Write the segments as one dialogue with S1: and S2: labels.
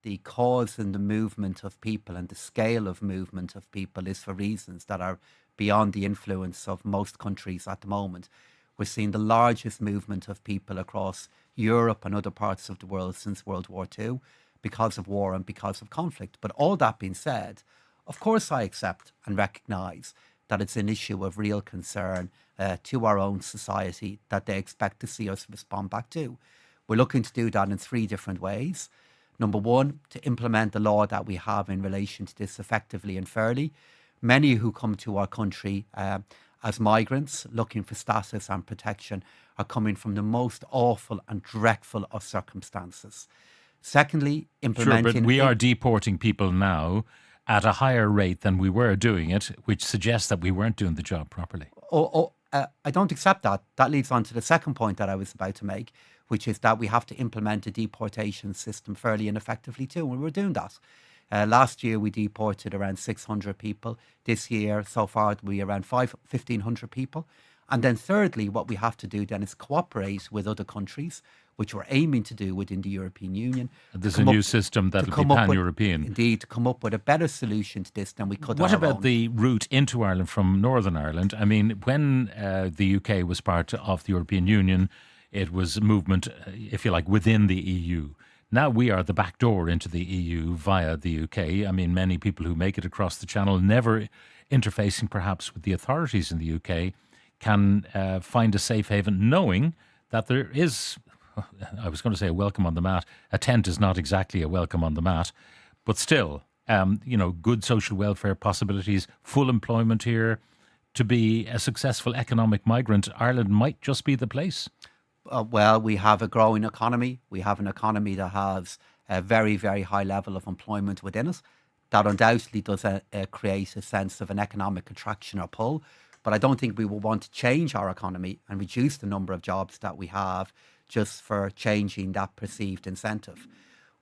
S1: the cause and the movement of people and the scale of movement of people is for reasons that are beyond the influence of most countries at the moment. We're seeing the largest movement of people across Europe and other parts of the world since World War II because of war and because of conflict. But all that being said, of course I accept and recognise that it's an issue of real concern to our own society that they expect to see us respond back to. We're looking to do that in three different ways. Number one, to implement the law that we have in relation to this effectively and fairly. Many who come to our country as migrants looking for status and protection are coming from the most awful and dreadful of circumstances. Secondly, implementing...
S2: Sure, but we are deporting people now at a higher rate than we were doing it, which suggests that we weren't doing the job properly.
S1: I don't accept that. That leads on to the second point that I was about to make, which is that we have to implement a deportation system fairly and effectively too, and we're doing that. Last year we deported around 600 people. This year, so far, we around 1,500 people. And then thirdly, what we have to do then is cooperate with other countries, which we're aiming to do within the European Union.
S2: There's a new system that will be pan-European.
S1: Indeed, to come up with a better solution to this than we could.
S2: What about the route into Ireland from Northern Ireland? I mean, when the UK was part of the European Union, it was movement, if you like, within the EU. Now we are the back door into the EU via the UK. I mean, many people who make it across the channel, never interfacing perhaps with the authorities in the UK, can find a safe haven knowing that there is, I was going to say a welcome on the mat. A tent is not exactly a welcome on the mat, but still, good social welfare possibilities, full employment here. To be a successful economic migrant, Ireland might just be the place.
S1: Well, we have a growing economy. We have an economy that has a very, very high level of employment within it. That undoubtedly does create a sense of an economic attraction or pull. But I don't think we will want to change our economy and reduce the number of jobs that we have just for changing that perceived incentive.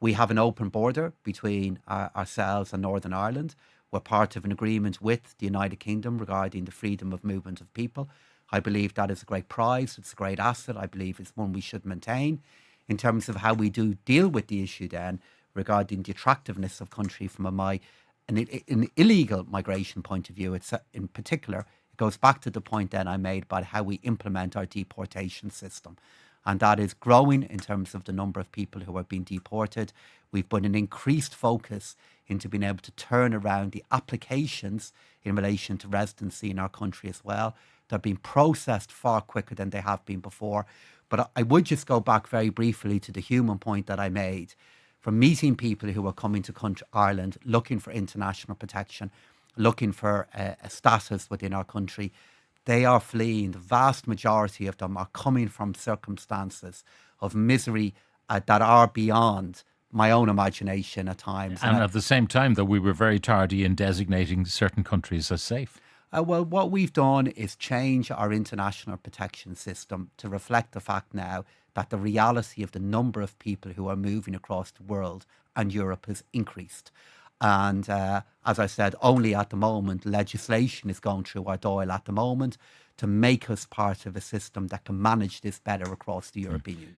S1: We have an open border between ourselves and Northern Ireland. We're part of an agreement with the United Kingdom regarding the freedom of movement of people. I believe that is a great prize. It's a great asset. I believe it's one we should maintain. In terms of how we do deal with the issue then regarding the attractiveness of country from an illegal migration point of view, it's in particular, it goes back to the point then I made about how we implement our deportation system. And that is growing in terms of the number of people who are being deported. We've put an increased focus into being able to turn around the applications in relation to residency in our country as well. They're being processed far quicker than they have been before. But I would just go back very briefly to the human point that I made. From meeting people who are coming to Ireland looking for international protection, looking for a status within our country, they are fleeing. The vast majority of them are coming from circumstances of misery that are beyond my own imagination at times.
S2: And at the same time, though, we were very tardy in designating certain countries as safe.
S1: Well, what we've done is change our international protection system to reflect the fact now that the reality of the number of people who are moving across the world and Europe has increased. And as I said, only at the moment, legislation is going through our Dáil at the moment to make us part of a system that can manage this better across the European Union.